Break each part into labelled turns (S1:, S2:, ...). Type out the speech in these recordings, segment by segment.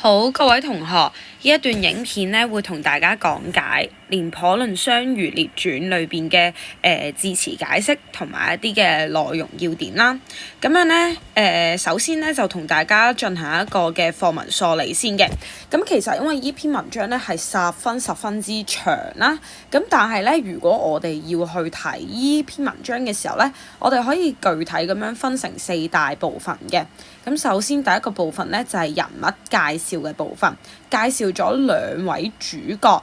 S1: 好，各位同學，呢一段影片咧會同大家講解《廉頗藺相如列傳》裏邊嘅字詞解釋同埋一啲嘅內容要點啦。咁樣咧首先咧就同大家進行一個嘅課文梳理先嘅。咁其實因為呢篇文章咧係十分之長啦，咁但係咧如果我哋要去睇呢篇文章嘅時候咧，我哋可以具體咁樣分成4大部分嘅。咁首先第一個部分咧就係人物介紹嘅部分，介紹咗兩位主角，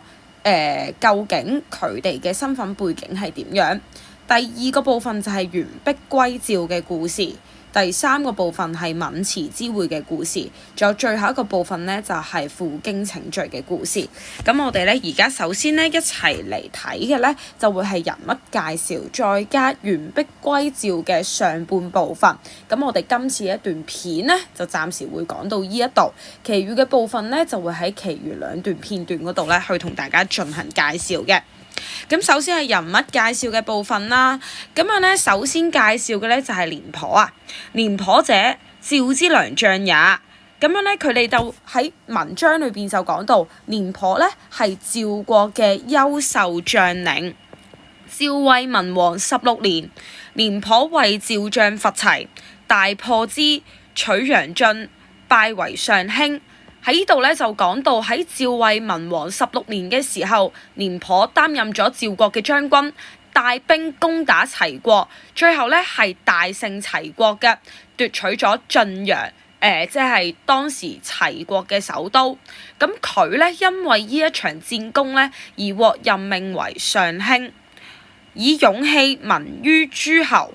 S1: 究竟佢哋嘅身份背景係點樣？第二個部分就係完璧歸趙嘅故事。第三個部分係渑池之會嘅故事，仲有最後一個部分呢，就係負荊請罪嘅故事。咁我哋呢，而家首先呢，一齊嚟睇嘅呢，就會係人物介紹，再加完璧歸趙嘅上半部分。咁我哋今次一段片呢，就暫時會講到呢一度，其餘嘅部分呢，就會喺其餘2段片段嗰度呢，去同大家進行介紹嘅。咁首先係人物介紹嘅部分啦，咁樣咧首先介紹嘅咧就係廉頗啊。廉頗者，趙之良將也。咁樣咧佢哋就喺文章裏邊就講到廉頗咧係趙國嘅優秀將領。趙惠文王16年，廉頗為趙將伐齊，大破之，取陽晉，拜為上卿。喺呢度咧就講到喺趙惠文王16年嘅時候，廉頗擔任咗趙國嘅將軍，帶兵攻打齊國，最後咧係大勝齊國嘅，奪取咗晉陽，即係當時齊國嘅首都。咁佢咧因為呢一場戰功咧而獲任命為上卿，以勇氣聞於諸侯。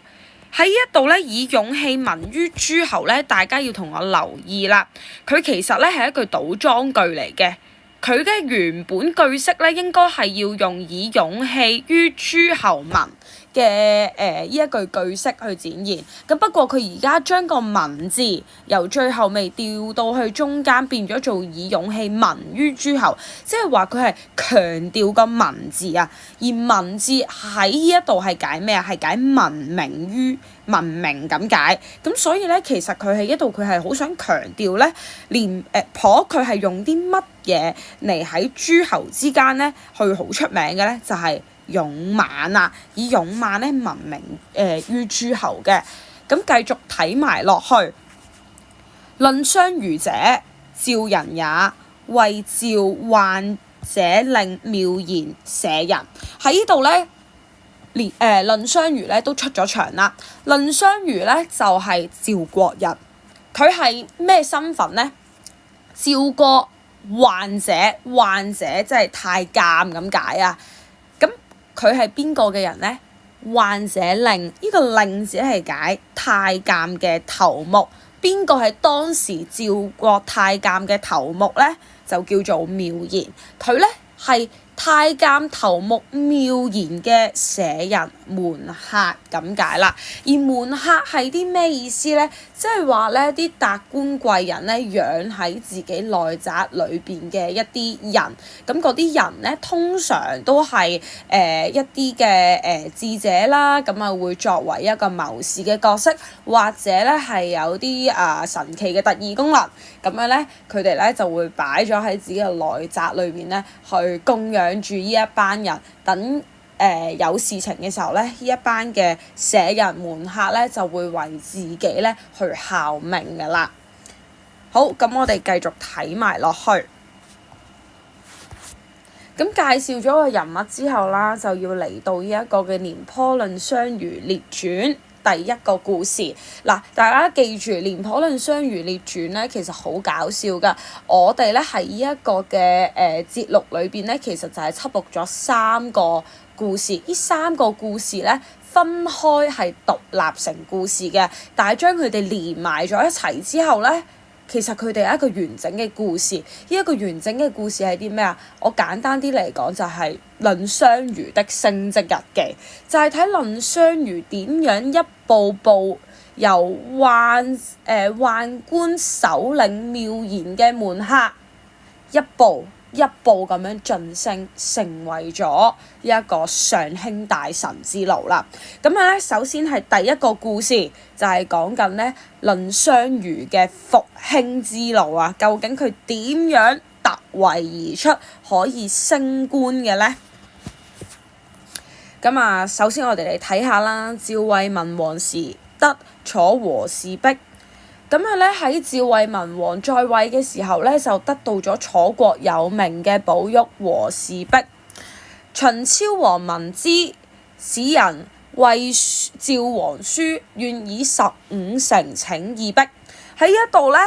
S1: 喺呢一度咧，以勇氣聞於諸侯咧，大家要同我留意啦。佢其實咧係一句倒裝句嚟嘅，佢嘅原本句式咧應該係要用以勇氣於諸侯聞嘅呢一句式去展現。咁不過佢而家將個聞字由最後尾調到去中間，變咗做以勇氣聞於諸侯，即係話佢係強調個聞字啊。而聞字喺呢一度係解咩啊？係解聞名於文明咁解。咁所以咧，其實佢喺一度佢係好想強調咧，廉頗佢係用啲乜嘢嚟喺諸侯之間咧去好出名嘅咧，就係勇猛啊！以勇猛咧聞名於諸侯嘅。咁繼續睇埋落去，藺相如者，趙人也，為趙患者令妙言舍人。喺呢度咧，藺相如咧都出咗場啦。藺相如咧就係趙國人，佢係咩身份咧？趙國患者，患者即係太監咁解啊。咁佢係邊個嘅人咧？患者令，呢個令字係解太監嘅頭目。邊個係當時趙國太監嘅頭目咧？就叫做妙言。佢咧係太監頭目妙言嘅舍人門客咁解啦。而門客係啲咩意思咧？即係話咧啲達官貴人咧養喺自己內宅裏邊嘅一啲人，咁嗰啲人咧通常都係一啲嘅智者啦，咁啊會作為一個謀士嘅角色，或者咧係有啲神奇嘅特異功能，咁樣咧佢哋咧就會擺咗喺自己嘅內宅裏邊咧去供養住呢一班人，等有事情嘅時候咧，呢一班嘅舍人門客咧就會為自己咧去效命噶啦。好，咁我哋繼續睇埋落去。咁介紹咗個人物之後啦，就要嚟到呢一個嘅廉頗藺相如列傳第一個故事。嗱，大家記住廉頗藺相如列傳咧，其實好搞笑噶。我哋咧喺呢一個嘅節錄裏邊咧，其實就係輯錄咗3個故事。呢3個故事咧分開係獨立成故事嘅，但係將佢哋連埋咗一齊之後咧，其實佢哋係一個完整嘅故事。呢一個完整嘅故事係啲咩啊？我簡單啲嚟講就係藺相如的升職日記，就係睇藺相如點樣一步步由宦官首領妙言嘅門客，一步一步咁樣晉升，成為咗一個上卿大臣之路啦。咁樣咧，首先係第一個故事，就係講緊咧藺相如嘅復興之路啊。究竟佢點樣突圍而出，可以升官嘅咧？咁啊，首先我哋嚟睇下啦。趙惠文王時，得楚和氏璧。咁樣咧，喺趙惠文王在位嘅時候咧，就得到咗楚國有名嘅寶玉和氏璧。秦昭王聞之，使人為趙王書，願以15成請二璧。喺一度咧，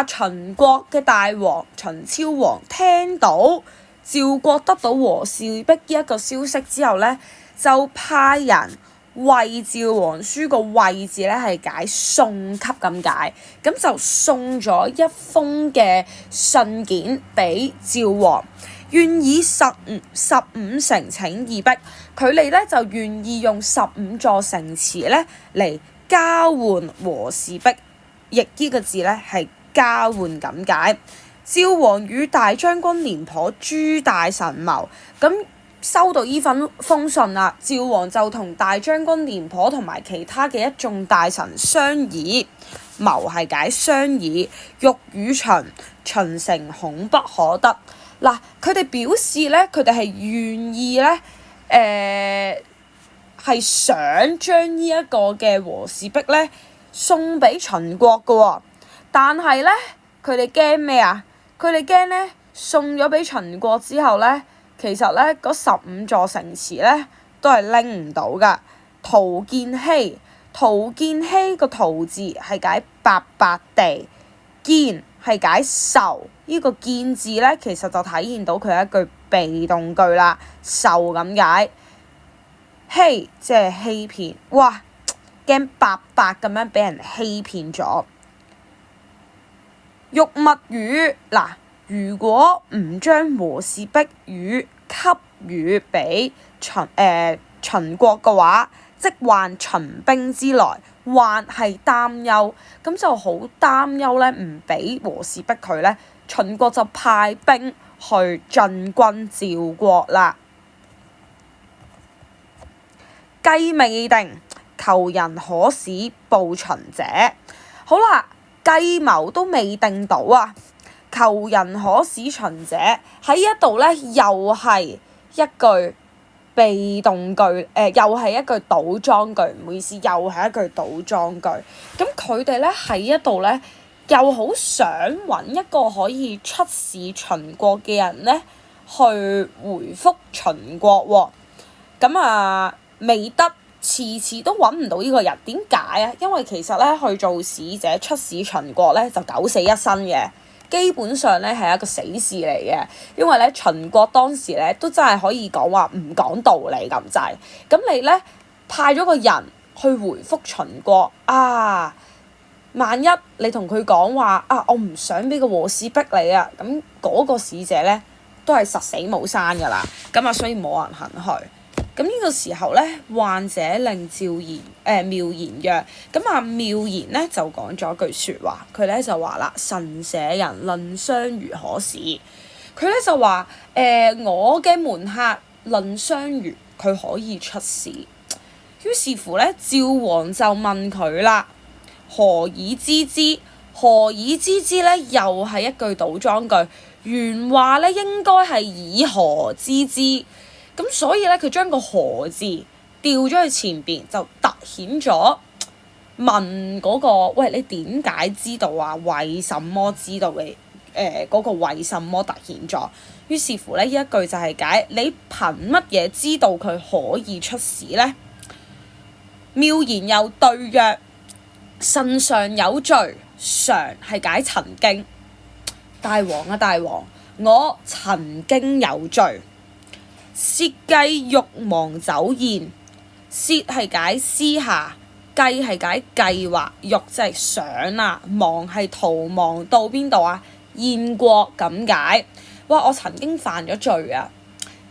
S1: 秦國嘅大王秦昭王聽到趙國得到和氏璧呢一個消息之後咧，就派人為趙王書個位置咧係解送給咁解，咁就送咗一封嘅信件俾趙王，願以15成請二璧。佢哋咧就願意用15座城池咧嚟交換和氏璧，譯呢個字咧係交換咁解。趙王與大將軍廉頗諸大臣謀，咁收到呢封信啦，趙王就同大將軍廉頗同埋其他嘅一眾大臣商議，謀係解商議，欲與秦城恐不可得。嗱，佢哋表示咧，佢哋係願意咧，係想將呢一個嘅和氏璧咧送俾秦國嘅喎，但係咧佢哋驚咩啊？佢哋驚咧送咗俾秦國之後咧，其實咧嗰15座城池咧都係拎唔到噶。陶建熙，陶建熙個陶字係解白白地，建係解受，呢個建字咧其實就體現到佢係一句被動句啦，受咁解。欺即係欺騙，哇！驚白白咁樣俾人欺騙咗。欲勿與，嗱，如果唔將和氏璧與給予俾秦國嘅話，即患秦兵之來，患係擔憂，咁就好擔憂咧，唔俾和氏璧佢咧，秦國就派兵去進軍趙國啦。計未定，求人可使報秦者。好啦，計謀都未定到啊！求人可使秦者喺一度咧，又係一句被動句，又係一句倒裝句，唔好意思，又係一句倒裝句。咁佢哋咧喺一度咧，又好想揾一個可以出使秦國嘅人咧，去回覆秦國喎。咁啊，未得，遲遲都揾唔到呢個人。點解啊？因為其實咧去做使者出使秦國咧，就九死一生嘅。基本上咧係一個死事嚟嘅，因為咧秦國當時咧都真係可以講話唔講道理咁滯。咁你咧派咗個人去回覆秦國啊，萬一你同佢講話啊，我唔想俾個和氏璧你啊，咁嗰個使者咧都係實死冇生㗎啦。咁啊，所以冇人肯去。咁呢個時候咧，患者令妙言曰，咁啊妙言咧就講咗句説話，佢咧就話啦：臣舍人藺相如可使。佢咧就話我嘅門客藺相如佢可以出使。於是乎咧，趙王就問佢啦：何以知之？何以知之咧？又係一句倒裝句，原話咧應該係以何知之。咁所以咧，佢將個何字調咗去前邊，就突顯咗問嗰個，喂，你點解知道啊？為什麼知道嘅嗰個為什麼突顯咗？於是乎咧，呢一句就係解你憑乜嘢知道佢可以出使咧？妙言又對曰：臣常有罪，常係解曾經。大王啊，大王，我曾經有罪。竊計欲亡酒宴，竊係解私下，計係解計劃，欲即係想啊，亡係逃亡到邊度啊？燕國咁解。哇！我曾經犯咗罪啊，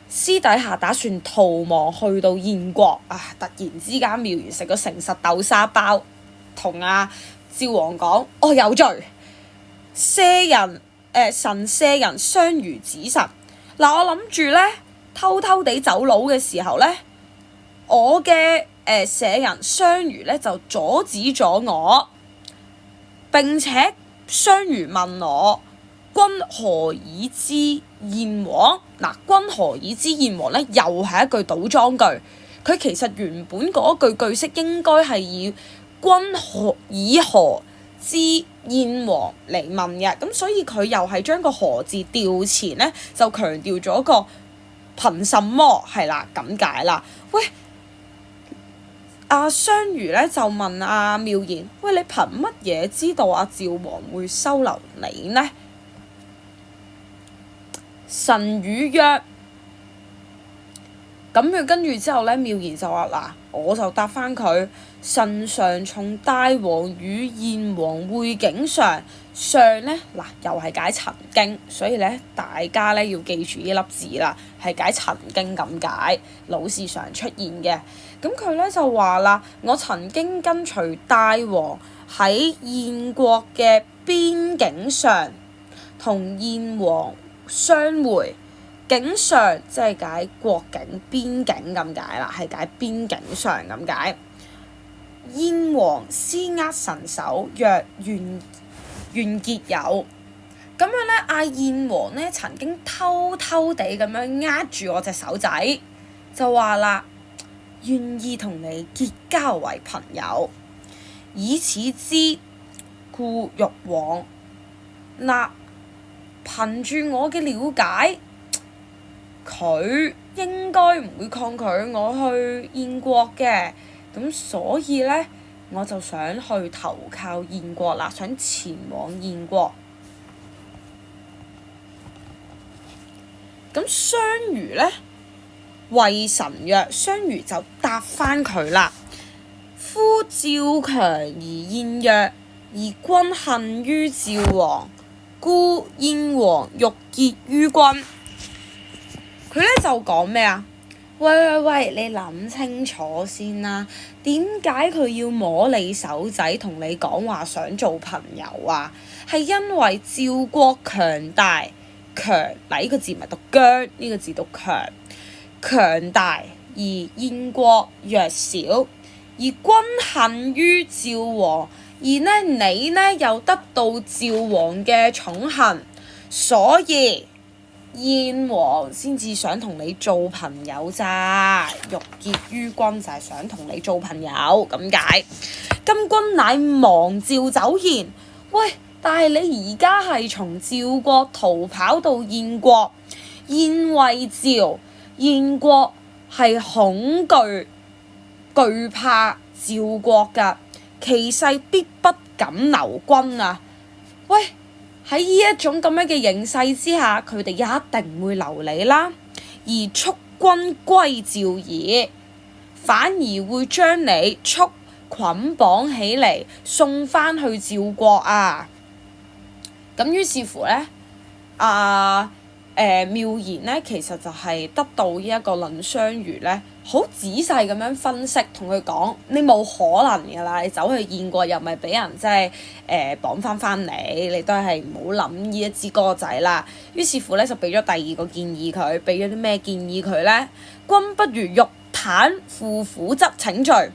S1: 私底下打算逃亡去到燕國啊！突然之間，妙言食咗誠實豆沙包，同趙王講：我有罪。臣舍人相如子臣。嗱，我諗住咧偷偷地走佬嘅時候咧，我嘅舍人雙魚咧就阻止咗我，並且雙魚問我：君何以知燕王？嗱，君何以知燕王咧，又係一句倒裝句。佢其實原本嗰句句式應該係以君以何知燕王嚟問嘅，咁所以佢又係將個何字調前咧，就強調咗個憑什麼係啦，咁解啦。喂，雙魚咧就問妙賢：喂，你憑乜嘢知道趙王會收留你呢？神語曰。咁佢跟住之後咧，妙賢就話：嗱，我就答翻佢，臣常從大王與燕王會景上，上咧嗱又係解曾經，所以咧大家咧要記住呢粒字啦，係解曾經咁解，老是常出現嘅。咁佢咧就話啦：我曾經跟隨大王喺燕國嘅邊境上，同燕王相會。境上即係解國境、邊境咁解啦，係解邊境上咁解。燕王私握臣手，曰願結友。咁樣咧，燕王咧曾經偷偷地咁樣握住我隻手仔，就話啦，願意同你結交為朋友，以此之故欲往。嗱，憑住我嘅了解，佢應該唔會抗拒我去燕國嘅，咁所以咧我就想去投靠燕國啦，想前往燕國。咁雙魚咧謂臣曰，雙魚就答翻佢啦：夫趙強而燕弱，而君恨於趙王，故燕王欲結於君。佢咧就講咩啊？喂，你諗清楚先啦，點解佢要摸你手仔同你講話想做朋友啊？係因為趙國強大，強嗱呢個字咪讀姜，呢個字讀強，強大而燕國弱小，而君恨於趙王，而呢你呢又得到趙王嘅寵幸，所以燕王先至想同你做朋友咋，欲結於君就係想同你做朋友咁解。今君乃亡趙走燕，喂，但係你而家係從趙國逃跑到燕國，燕為趙，燕國係恐懼怕趙國㗎，其勢必不敢留君啊！喂，喺呢一種咁樣嘅形勢之下，佢哋一定會留你啦，而速君歸趙矣，反而會將你捆綁起嚟送翻去趙國啊！咁於是乎咧，妙賢咧其實就係得到呢一個藺相如咧，好仔細咁樣分析，同佢講：你冇可能㗎啦，你走去燕國又咪俾人即係綁翻嚟，你都係唔好諗呢一支歌仔啦。於是乎咧就俾咗第二個建議佢，俾咗啲咩建議佢咧？君不如玉袒負斧郗請罪。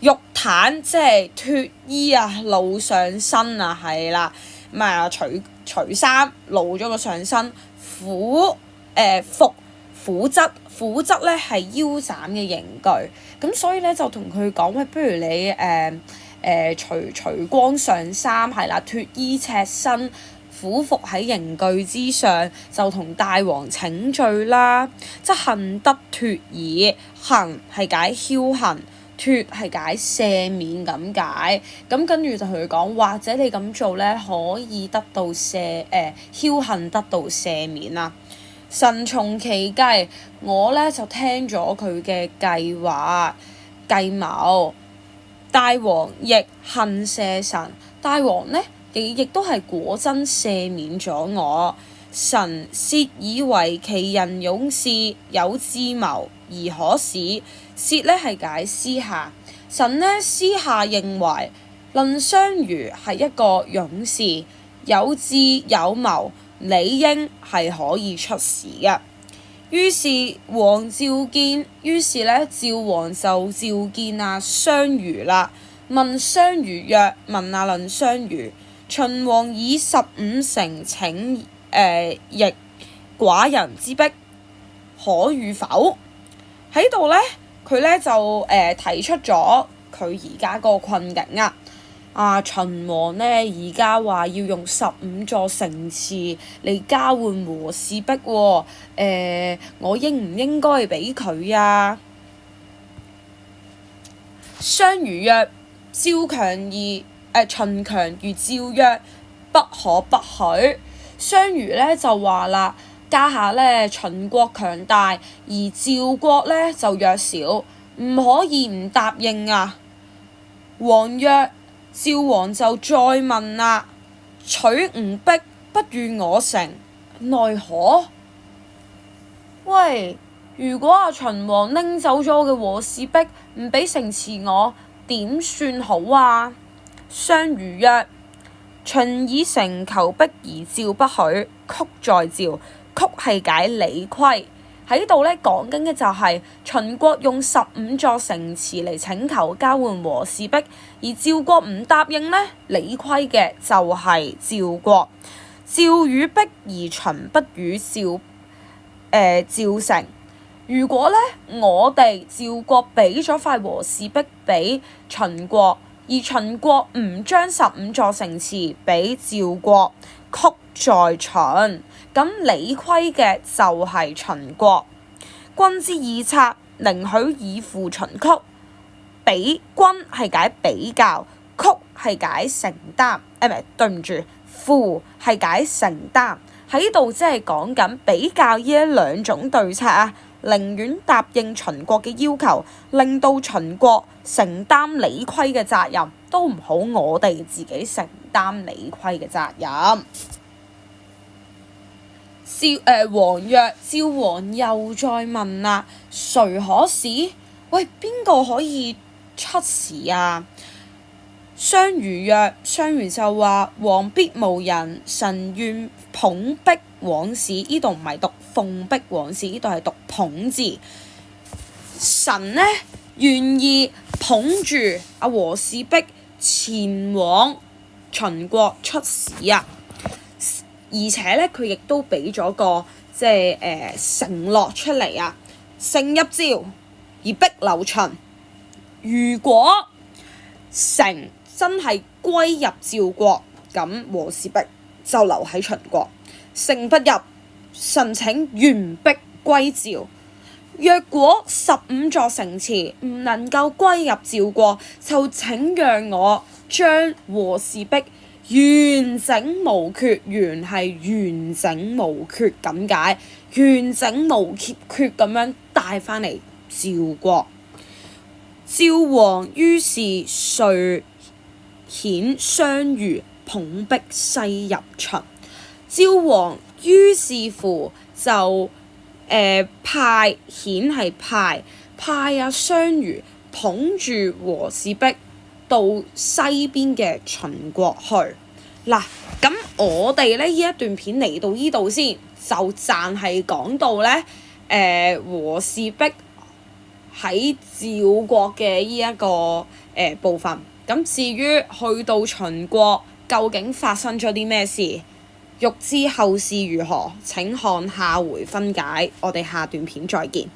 S1: 玉袒即係脫衣啊，露上身啊，係啦，咁啊除衫露咗個上身，服斧郗咧係腰斬嘅刑具，咁所以咧就同佢講：喂，不如你除光上衫，係啦，脫衣赤身，俯伏喺刑具之上，就同大王請罪啦。即幸得脫矣，幸係解僥倖，脫係解赦免咁解。咁跟住就同佢講，或者你咁做咧，可以得到僥倖得到赦免啦。臣從其計，我咧就聽咗佢嘅計謀。大王亦幸赦臣，大王呢亦都係果真赦免咗我。臣竊以為其人勇士，有智謀而可使。竊咧係解私下，臣呢私下認為藺相如係一個勇士，有智有謀，理應係可以出使嘅。於是王召見，於是咧趙王就召見雙如啦。問雙如曰：問論雙如，秦王以15城請役寡人之逼，可與否？喺度咧，佢咧就提出咗佢而家個困境啊！秦王呢，而家話要用15座城池嚟交換和氏璧喎，我應唔應該俾佢啊？雙如曰：秦強如趙曰：不可不許。雙如呢就話啦，家下呢秦國強大，而趙國呢就弱小，唔可以唔答應啊！王曰：趙王就再問啦，取吾璧不與我城，奈何？喂，如果秦王拎走咗我嘅和氏璧，唔俾城池我，點算好啊？雙如曰：秦以城求璧而趙不許，曲在趙。曲係解理虧。喺度咧講緊嘅就係秦國用15座城池嚟請求交換和氏璧，而趙國唔答應呢，理虧嘅就係趙國。趙與璧而秦不與趙城。如果咧我哋趙國俾咗塊和氏璧俾秦國，而秦國唔將15座城池俾趙國，曲在秦，咁理虧嘅就係秦國。君之以策，寧許以負秦曲。比君係解比較，曲係解承擔，對唔住，負係解承擔。喺度即係講緊比較呢兩種對策啊，寧願答應秦國嘅要求，令到秦國承擔理虧嘅責任，都唔好我哋自己承擔理虧嘅責任。王曰：趙王又再問啦，誰可使？喂，邊個可以出使啊？雙如曰：雙如就話王必無人，臣願捧璧往使。呢度唔係讀奉璧往使，呢度係讀捧字。臣呢願意捧住和氏璧前往秦國出使啊！而且咧，佢亦都俾咗個承諾出嚟啊！城入趙而璧留秦。如果城真係歸入趙國，咁和氏璧就留喺秦國；城不入，臣請原璧歸趙。若果15座城池唔能夠歸入趙國，就請讓我將和氏璧完整無缺，原係完整無缺咁解，完整無缺咁樣帶返嚟趙國。趙王於是遂遣雙如捧璧西入秦。趙王於是乎就派雙如捧住和氏璧到西邊嘅秦國去。嗱，咁我哋呢一段片嚟到呢度先，就暫係講到呢和氏璧喺趙國嘅呢一個部分。咁至於去到秦國，究竟發生咗啲咩事？欲知後事如何，請看下回分解。我哋下段片再見。